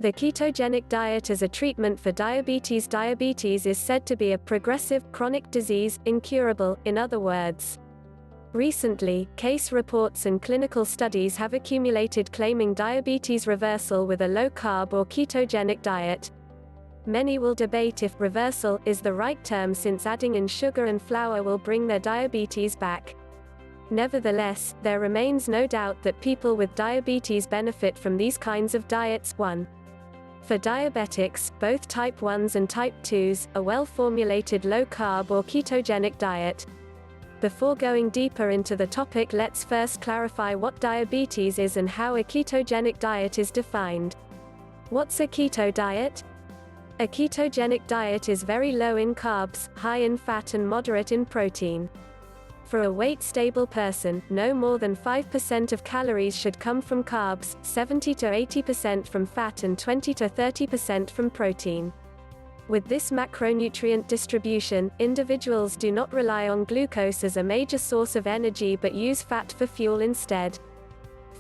The ketogenic diet as a treatment for diabetes. Diabetes is said to be a progressive, chronic disease, incurable, in other words. Recently, case reports and clinical studies have accumulated claiming diabetes reversal with a low-carb or ketogenic diet. Many will debate if reversal is the right term, since adding in sugar and flour will bring their diabetes back. Nevertheless, there remains no doubt that people with diabetes benefit from these kinds of diets. 1. For diabetics, both type 1s and type 2s, a well-formulated low-carb or ketogenic diet. Before going deeper into the topic, let's first clarify what diabetes is and how a ketogenic diet is defined. What's a keto diet? A ketogenic diet is very low in carbs, high in fat and moderate in protein. For a weight-stable person, no more than 5% of calories should come from carbs, 70 to 80% from fat and 20 to 30% from protein. With this macronutrient distribution, individuals do not rely on glucose as a major source of energy but use fat for fuel instead.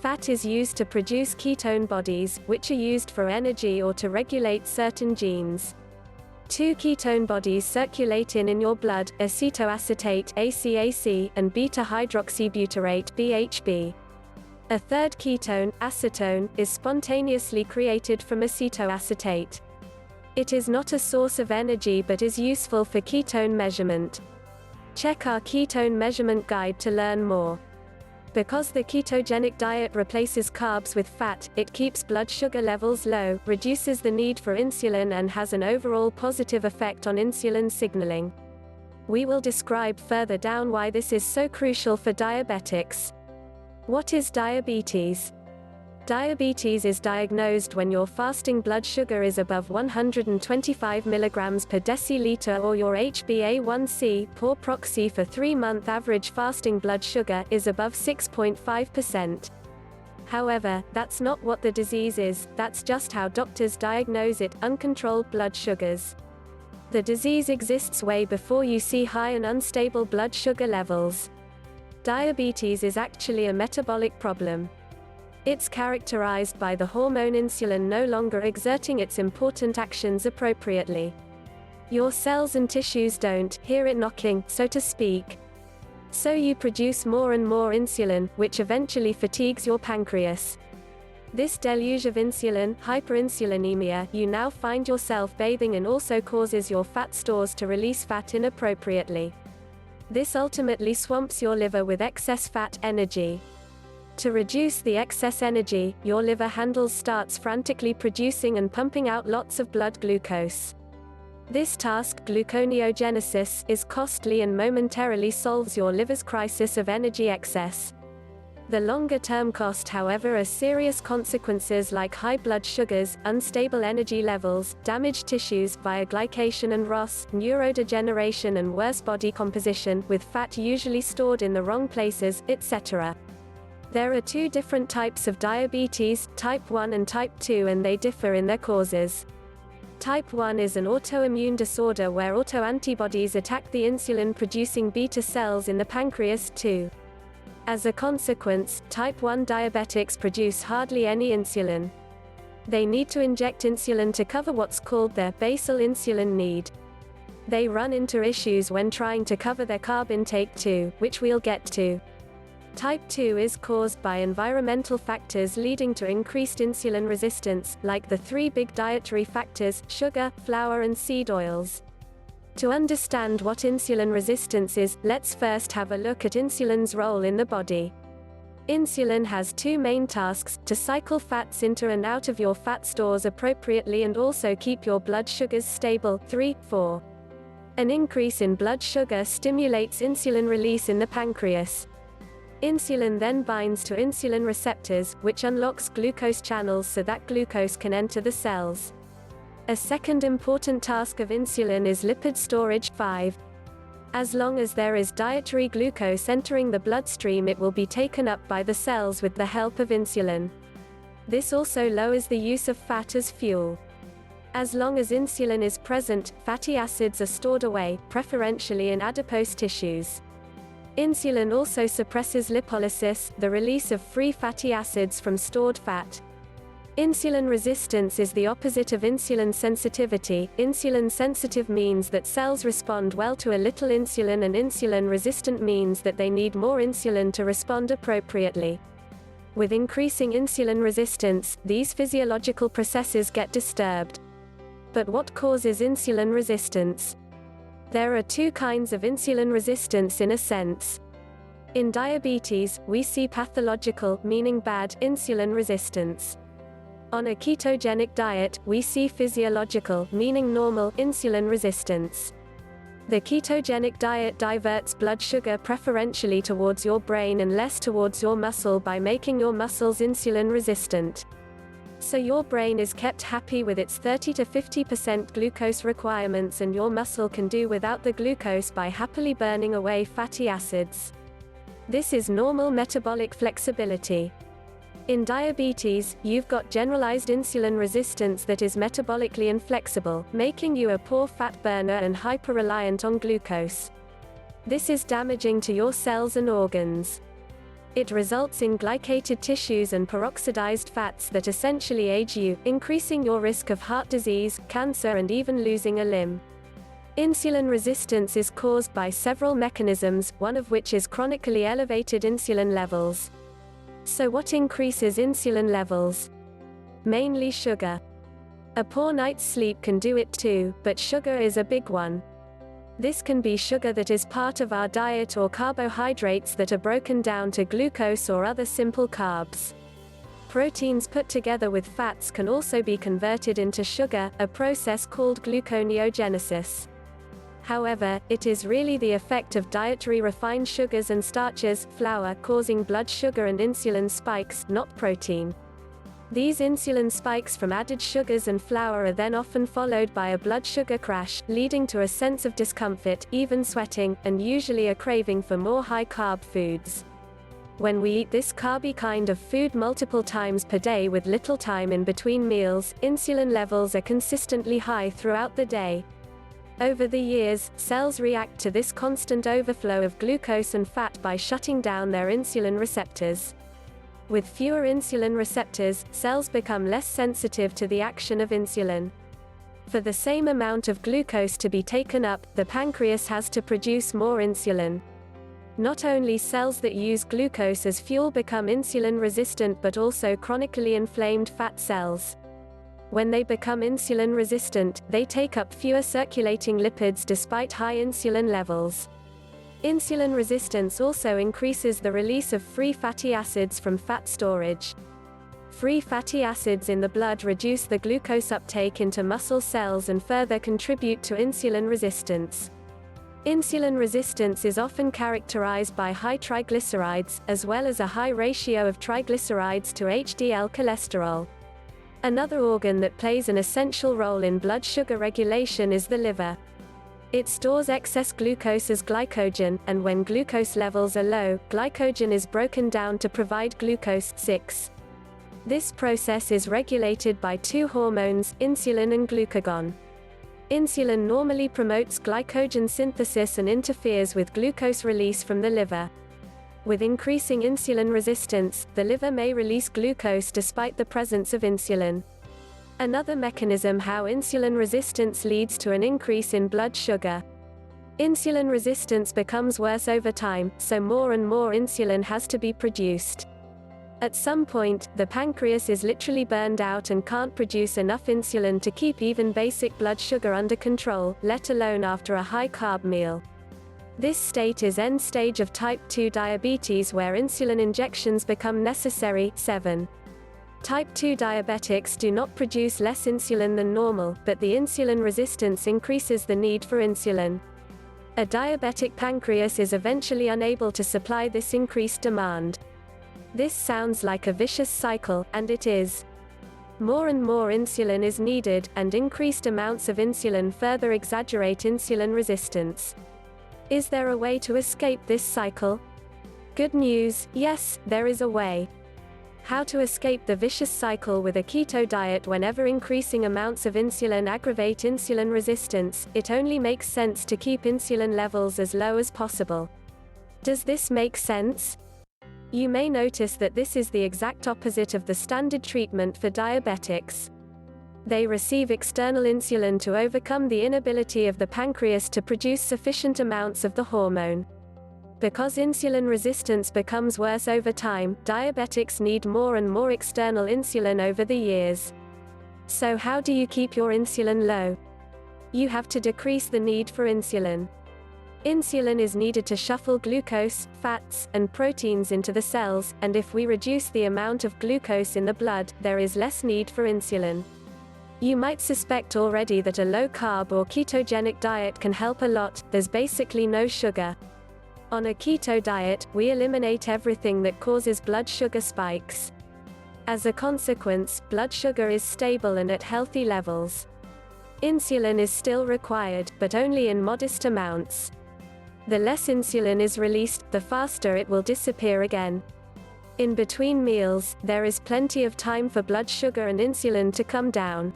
Fat is used to produce ketone bodies, which are used for energy or to regulate certain genes. 2 ketone bodies circulate in your blood, acetoacetate (ACAC) and beta-hydroxybutyrate (BHB). A third ketone, acetone, is spontaneously created from acetoacetate. It is not a source of energy but is useful for ketone measurement. Check our ketone measurement guide to learn more. Because the ketogenic diet replaces carbs with fat, it keeps blood sugar levels low, reduces the need for insulin and has an overall positive effect on insulin signaling. We will describe further down why this is so crucial for diabetics. What is diabetes? Diabetes is diagnosed when your fasting blood sugar is above 125 mg per deciliter or your HbA1c, poor proxy for 3-month average fasting blood sugar, is above 6.5%. However, that's not what the disease is, that's just how doctors diagnose it: uncontrolled blood sugars. The disease exists way before you see high and unstable blood sugar levels. Diabetes is actually a metabolic problem. It's characterized by the hormone insulin no longer exerting its important actions appropriately. Your cells and tissues don't hear it knocking, so to speak. So you produce more and more insulin, which eventually fatigues your pancreas. This deluge of insulin, hyperinsulinemia, you now find yourself bathing in also causes your fat stores to release fat inappropriately. This ultimately swamps your liver with excess fat energy. To reduce the excess energy, your liver starts frantically producing and pumping out lots of blood glucose. This task, gluconeogenesis, is costly and momentarily solves your liver's crisis of energy excess. The longer-term cost, however, are serious consequences like high blood sugars, unstable energy levels, damaged tissues via glycation and ROS, neurodegeneration and worse body composition, with fat usually stored in the wrong places, etc. There are 2 different types of diabetes, type 1 and type 2, and they differ in their causes. Type 1 is an autoimmune disorder where autoantibodies attack the insulin-producing beta cells in the pancreas too. As a consequence, type 1 diabetics produce hardly any insulin. They need to inject insulin to cover what's called their basal insulin need. They run into issues when trying to cover their carb intake too, which we'll get to. Type 2 is caused by environmental factors leading to increased insulin resistance, like the 3 big dietary factors: sugar, flour and seed oils. To understand what insulin resistance is, let's first have a look at insulin's role in the body. Insulin has 2 main tasks: to cycle fats into and out of your fat stores appropriately and also keep your blood sugars stable. 3, 4. An increase in blood sugar stimulates insulin release in the pancreas. Insulin then binds to insulin receptors, which unlocks glucose channels so that glucose can enter the cells. A second important task of insulin is lipid storage. 5. As long as there is dietary glucose entering the bloodstream, it will be taken up by the cells with the help of insulin. This also lowers the use of fat as fuel. As long as insulin is present, fatty acids are stored away, preferentially in adipose tissues. Insulin also suppresses lipolysis, the release of free fatty acids from stored fat. Insulin resistance is the opposite of insulin sensitivity. Insulin sensitive means that cells respond well to a little insulin, and insulin resistant means that they need more insulin to respond appropriately. With increasing insulin resistance, these physiological processes get disturbed. But what causes insulin resistance? There are two kinds of insulin resistance in a sense. In diabetes, we see pathological, meaning bad, insulin resistance. On a ketogenic diet, we see physiological, meaning normal, insulin resistance. The ketogenic diet diverts blood sugar preferentially towards your brain and less towards your muscle by making your muscles insulin resistant. So your brain is kept happy with its 30 to 50% glucose requirements, and your muscle can do without the glucose by happily burning away fatty acids. This is normal metabolic flexibility. In diabetes, you've got generalized insulin resistance that is metabolically inflexible, making you a poor fat burner and hyper-reliant on glucose. This is damaging to your cells and organs. It results in glycated tissues and peroxidized fats that essentially age you, increasing your risk of heart disease, cancer, and even losing a limb. Insulin resistance is caused by several mechanisms, one of which is chronically elevated insulin levels. So what increases insulin levels? Mainly sugar. A poor night's sleep can do it too, but sugar is a big one. This can be sugar that is part of our diet or carbohydrates that are broken down to glucose or other simple carbs. Proteins put together with fats can also be converted into sugar, a process called gluconeogenesis. However, it is really the effect of dietary refined sugars and starches, flour, causing blood sugar and insulin spikes, not protein. These insulin spikes from added sugars and flour are then often followed by a blood sugar crash, leading to a sense of discomfort, even sweating, and usually a craving for more high-carb foods. When we eat this carby kind of food multiple times per day with little time in between meals, insulin levels are consistently high throughout the day. Over the years, cells react to this constant overflow of glucose and fat by shutting down their insulin receptors. With fewer insulin receptors, cells become less sensitive to the action of insulin. For the same amount of glucose to be taken up, the pancreas has to produce more insulin. Not only cells that use glucose as fuel become insulin resistant, but also chronically inflamed fat cells. When they become insulin resistant, they take up fewer circulating lipids despite high insulin levels. Insulin resistance also increases the release of free fatty acids from fat storage. Free fatty acids in the blood reduce the glucose uptake into muscle cells and further contribute to insulin resistance. Insulin resistance is often characterized by high triglycerides, as well as a high ratio of triglycerides to HDL cholesterol. Another organ that plays an essential role in blood sugar regulation is the liver. It stores excess glucose as glycogen, and when glucose levels are low, glycogen is broken down to provide glucose 6. This process is regulated by two hormones, insulin and glucagon. Insulin normally promotes glycogen synthesis and interferes with glucose release from the liver. With increasing insulin resistance, the liver may release glucose despite the presence of insulin. Another mechanism how insulin resistance leads to an increase in blood sugar. Insulin resistance becomes worse over time, so more and more insulin has to be produced. At some point, the pancreas is literally burned out and can't produce enough insulin to keep even basic blood sugar under control, let alone after a high-carb meal. This state is end stage of type 2 diabetes, where insulin injections become necessary. 7. Type 2 diabetics do not produce less insulin than normal, but the insulin resistance increases the need for insulin. A diabetic pancreas is eventually unable to supply this increased demand. This sounds like a vicious cycle, and it is. More and more insulin is needed, and increased amounts of insulin further exaggerate insulin resistance. Is there a way to escape this cycle? Good news, yes, there is a way. How to escape the vicious cycle with a keto diet? Whenever increasing amounts of insulin aggravate insulin resistance, it only makes sense to keep insulin levels as low as possible. Does this make sense? You may notice that this is the exact opposite of the standard treatment for diabetics. They receive external insulin to overcome the inability of the pancreas to produce sufficient amounts of the hormone. Because insulin resistance becomes worse over time, diabetics need more and more external insulin over the years. So how do you keep your insulin low? You have to decrease the need for insulin. Insulin is needed to shuffle glucose, fats, and proteins into the cells, and if we reduce the amount of glucose in the blood, there is less need for insulin. You might suspect already that a low-carb or ketogenic diet can help a lot. There's basically no sugar. On a keto diet, we eliminate everything that causes blood sugar spikes. As a consequence, blood sugar is stable and at healthy levels. Insulin is still required, but only in modest amounts. The less insulin is released, the faster it will disappear again. In between meals, there is plenty of time for blood sugar and insulin to come down.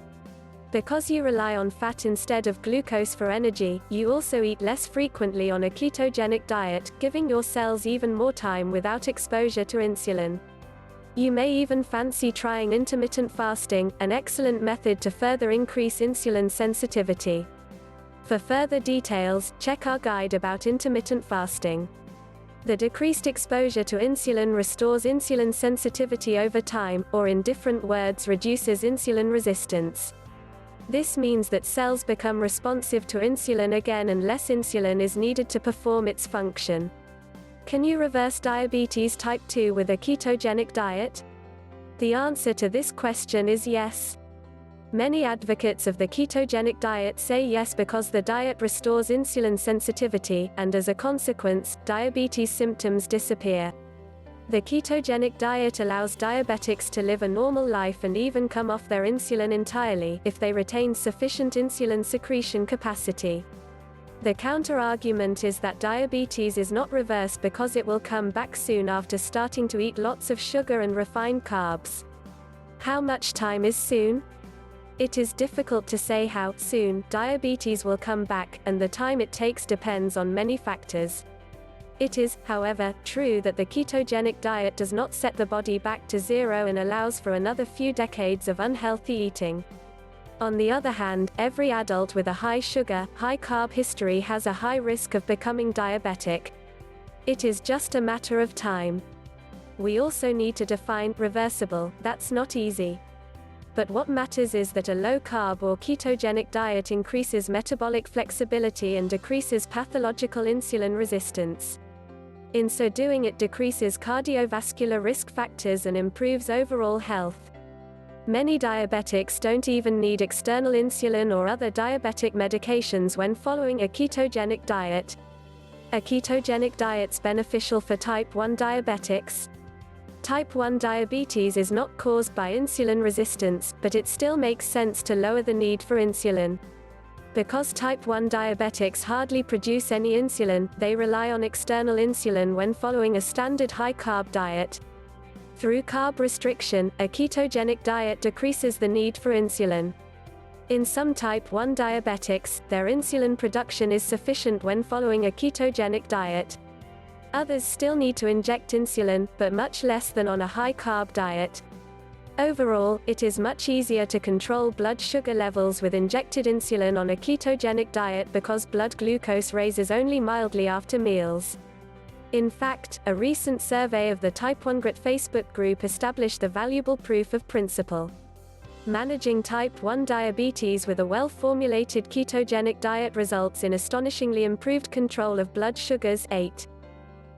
Because you rely on fat instead of glucose for energy, you also eat less frequently on a ketogenic diet, giving your cells even more time without exposure to insulin. You may even fancy trying intermittent fasting, an excellent method to further increase insulin sensitivity. For further details, check our guide about intermittent fasting. The decreased exposure to insulin restores insulin sensitivity over time, or in different words, reduces insulin resistance. This means that cells become responsive to insulin again and less insulin is needed to perform its function. Can you reverse diabetes type 2 with a ketogenic diet? The answer to this question is yes. Many advocates of the ketogenic diet say yes because the diet restores insulin sensitivity, and as a consequence, diabetes symptoms disappear. The ketogenic diet allows diabetics to live a normal life and even come off their insulin entirely, if they retain sufficient insulin secretion capacity. The counter-argument is that diabetes is not reversed because it will come back soon after starting to eat lots of sugar and refined carbs. How much time is soon? It is difficult to say how soon diabetes will come back, and the time it takes depends on many factors. It is, however, true that the ketogenic diet does not set the body back to zero and allows for another few decades of unhealthy eating. On the other hand, every adult with a high sugar, high carb history has a high risk of becoming diabetic. It is just a matter of time. We also need to define reversible. That's not easy. But what matters is that a low-carb or ketogenic diet increases metabolic flexibility and decreases pathological insulin resistance. In so doing, it decreases cardiovascular risk factors and improves overall health. Many diabetics don't even need external insulin or other diabetic medications when following a ketogenic diet. A ketogenic diet's beneficial for type 1 diabetics. Type 1 diabetes is not caused by insulin resistance, but it still makes sense to lower the need for insulin. Because type 1 diabetics hardly produce any insulin, they rely on external insulin when following a standard high-carb diet. Through carb restriction, a ketogenic diet decreases the need for insulin. In some type 1 diabetics, their insulin production is sufficient when following a ketogenic diet. Others still need to inject insulin, but much less than on a high-carb diet. Overall, it is much easier to control blood sugar levels with injected insulin on a ketogenic diet because blood glucose raises only mildly after meals. In fact, a recent survey of the Type 1 Grit Facebook group established the valuable proof of principle. Managing type 1 diabetes with a well-formulated ketogenic diet results in astonishingly improved control of blood sugars. 8.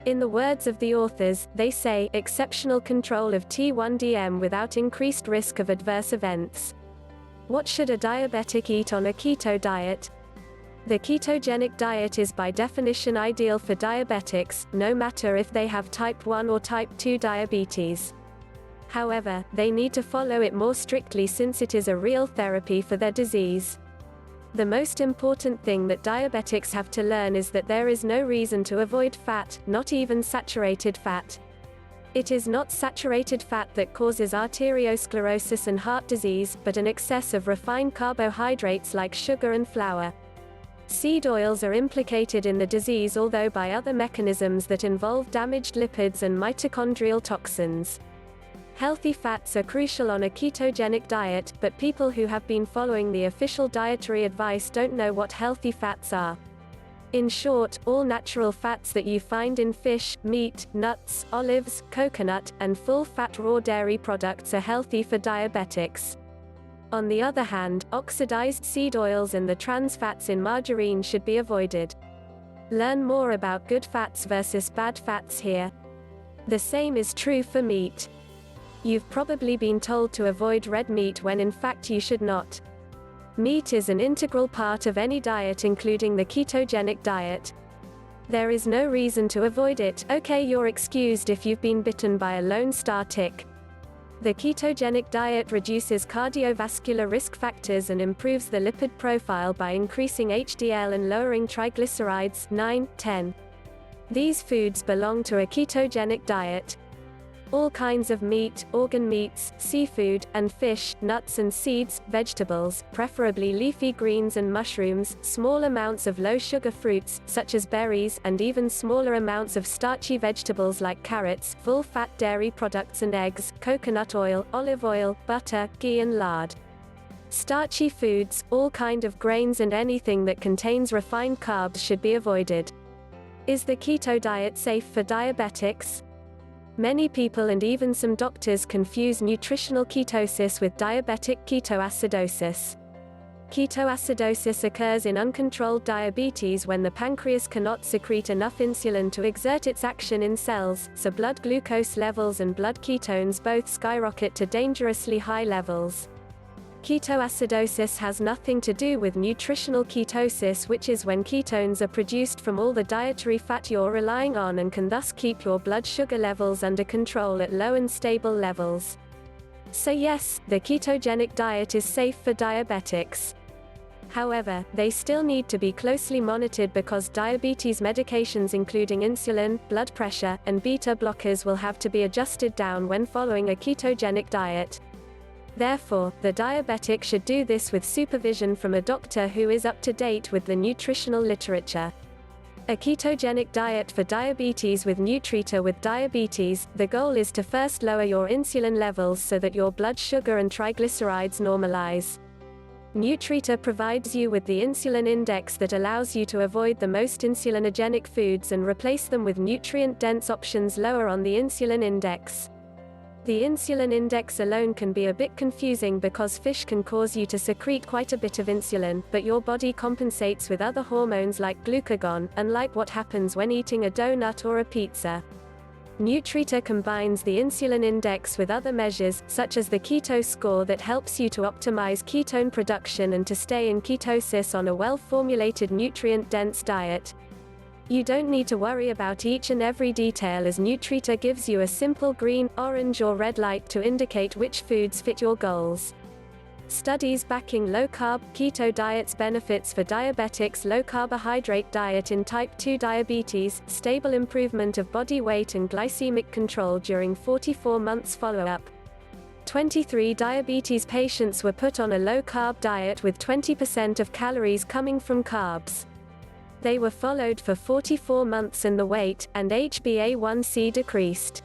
In the words of the authors, they say, exceptional control of T1DM without increased risk of adverse events. What should a diabetic eat on a keto diet? The ketogenic diet is by definition ideal for diabetics, no matter if they have type 1 or type 2 diabetes. However, they need to follow it more strictly since it is a real therapy for their disease. The most important thing that diabetics have to learn is that there is no reason to avoid fat, not even saturated fat. It is not saturated fat that causes arteriosclerosis and heart disease, but an excess of refined carbohydrates like sugar and flour. Seed oils are implicated in the disease, although by other mechanisms that involve damaged lipids and mitochondrial toxins. Healthy fats are crucial on a ketogenic diet, but people who have been following the official dietary advice don't know what healthy fats are. In short, all natural fats that you find in fish, meat, nuts, olives, coconut, and full-fat raw dairy products are healthy for diabetics. On the other hand, oxidized seed oils and the trans fats in margarine should be avoided. Learn more about good fats versus bad fats here. The same is true for meat. You've probably been told to avoid red meat when in fact you should not. Meat is an integral part of any diet, including the ketogenic diet. There is no reason to avoid it. Okay, you're excused if you've been bitten by a Lone Star tick. The ketogenic diet reduces cardiovascular risk factors and improves the lipid profile by increasing HDL and lowering triglycerides 9, 10. These foods belong to a ketogenic diet. All kinds of meat, organ meats, seafood, and fish, nuts and seeds, vegetables, preferably leafy greens and mushrooms, small amounts of low-sugar fruits, such as berries, and even smaller amounts of starchy vegetables like carrots, full-fat dairy products and eggs, coconut oil, olive oil, butter, ghee and lard. Starchy foods, all kind of grains and anything that contains refined carbs should be avoided. Is the keto diet safe for diabetics? Many people and even some doctors confuse nutritional ketosis with diabetic ketoacidosis. Ketoacidosis occurs in uncontrolled diabetes when the pancreas cannot secrete enough insulin to exert its action in cells, so blood glucose levels and blood ketones both skyrocket to dangerously high levels. Ketoacidosis has nothing to do with nutritional ketosis, which is when ketones are produced from all the dietary fat you're relying on and can thus keep your blood sugar levels under control at low and stable levels. So yes, the ketogenic diet is safe for diabetics. However, they still need to be closely monitored because diabetes medications including insulin, blood pressure, and beta blockers will have to be adjusted down when following a ketogenic diet. Therefore, the diabetic should do this with supervision from a doctor who is up to date with the nutritional literature. A ketogenic diet for diabetes with Nutrita. With diabetes, the goal is to first lower your insulin levels so that your blood sugar and triglycerides normalize. Nutrita provides you with the insulin index that allows you to avoid the most insulinogenic foods and replace them with nutrient-dense options lower on the insulin index. The insulin index alone can be a bit confusing because fish can cause you to secrete quite a bit of insulin, but your body compensates with other hormones like glucagon, unlike what happens when eating a donut or a pizza. Nutrita combines the insulin index with other measures, such as the keto score, that helps you to optimize ketone production and to stay in ketosis on a well-formulated nutrient-dense diet. You don't need to worry about each and every detail, as Nutrita gives you a simple green, orange or red light to indicate which foods fit your goals. Studies backing low-carb, keto diet's benefits for diabetics: low carbohydrate diet in type 2 diabetes, stable improvement of body weight and glycemic control during 44 months follow-up. 23 diabetes patients were put on a low-carb diet with 20% of calories coming from carbs. They were followed for 44 months and the weight and HbA1c decreased.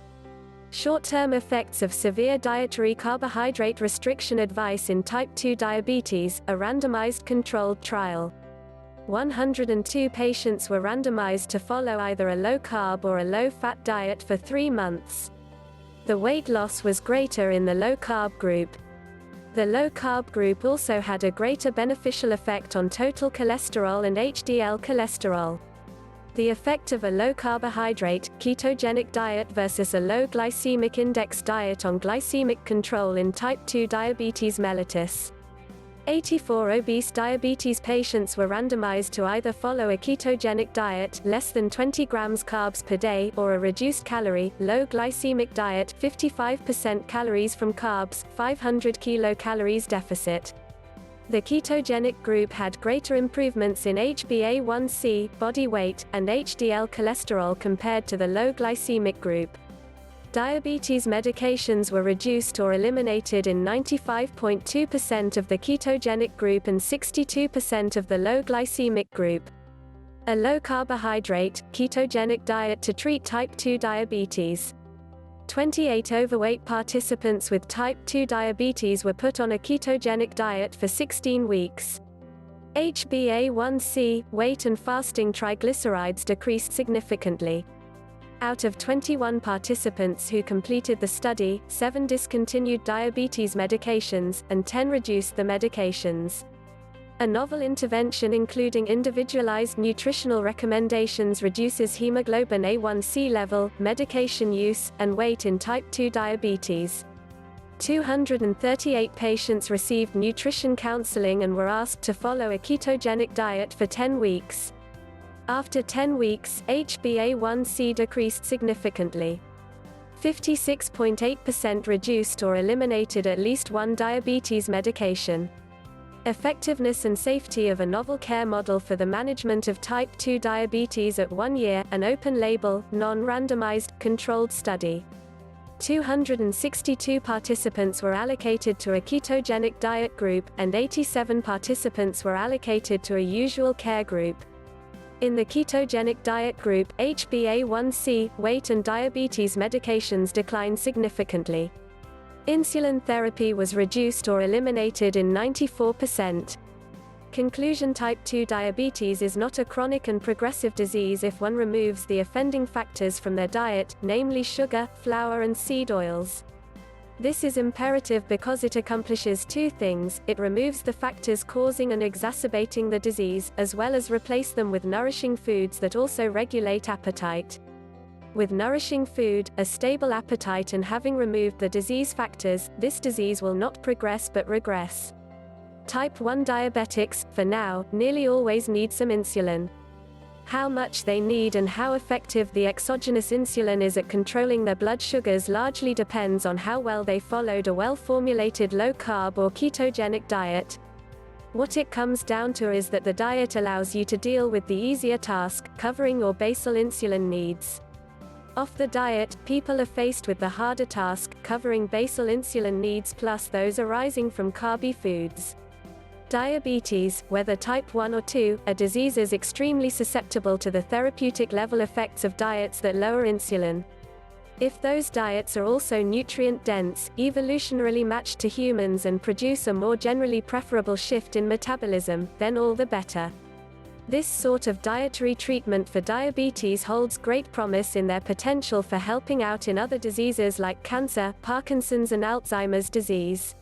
Short-term effects of severe dietary carbohydrate restriction advice in type 2 diabetes, a randomized controlled trial. 102 patients were randomized to follow either a low-carb or a low-fat diet for 3 months. The weight loss was greater in the low-carb group. The low-carb group also had a greater beneficial effect on total cholesterol and HDL cholesterol. The effect of a low-carbohydrate, ketogenic diet versus a low glycemic index diet on glycemic control in type 2 diabetes mellitus. 84 obese diabetes patients were randomized to either follow a ketogenic diet, less than 20 grams carbs per day, or a reduced calorie, low glycemic diet, 55% calories from carbs, 500 kilocalories deficit. The ketogenic group had greater improvements in HbA1c, body weight, and HDL cholesterol compared to the low glycemic group. Diabetes medications were reduced or eliminated in 95.2% of the ketogenic group and 62% of the low glycemic group. A low-carbohydrate, ketogenic diet to treat type 2 diabetes. 28 overweight participants with type 2 diabetes were put on a ketogenic diet for 16 weeks. HbA1c, weight and fasting triglycerides decreased significantly. Out of 21 participants who completed the study, 7 discontinued diabetes medications, and 10 reduced the medications. A novel intervention including individualized nutritional recommendations reduces hemoglobin A1c level, medication use, and weight in type 2 diabetes. 238 patients received nutrition counseling and were asked to follow a ketogenic diet for 10 weeks. After 10 weeks, HbA1c decreased significantly. 56.8% reduced or eliminated at least one diabetes medication. Effectiveness and safety of a novel care model for the management of type 2 diabetes at 1 year, an open-label, non-randomized, controlled study. 262 participants were allocated to a ketogenic diet group, and 87 participants were allocated to a usual care group. In the ketogenic diet group, HbA1c, weight and diabetes medications declined significantly. Insulin therapy was reduced or eliminated in 94%. Conclusion: type 2 diabetes is not a chronic and progressive disease if one removes the offending factors from their diet, namely sugar, flour and seed oils. This is imperative because it accomplishes two things: it removes the factors causing and exacerbating the disease, as well as replace them with nourishing foods that also regulate appetite. With nourishing food, a stable appetite and having removed the disease factors, this disease will not progress but regress. Type 1 diabetics, for now, nearly always need some insulin. How much they need and how effective the exogenous insulin is at controlling their blood sugars largely depends on how well they followed a well-formulated low-carb or ketogenic diet. What it comes down to is that the diet allows you to deal with the easier task, covering your basal insulin needs. Off the diet, people are faced with the harder task, covering basal insulin needs plus those arising from carby foods. Diabetes, whether type 1 or 2, are diseases extremely susceptible to the therapeutic level effects of diets that lower insulin. If those diets are also nutrient-dense, evolutionarily matched to humans and produce a more generally preferable shift in metabolism, then all the better. This sort of dietary treatment for diabetes holds great promise in their potential for helping out in other diseases like cancer, Parkinson's and Alzheimer's disease.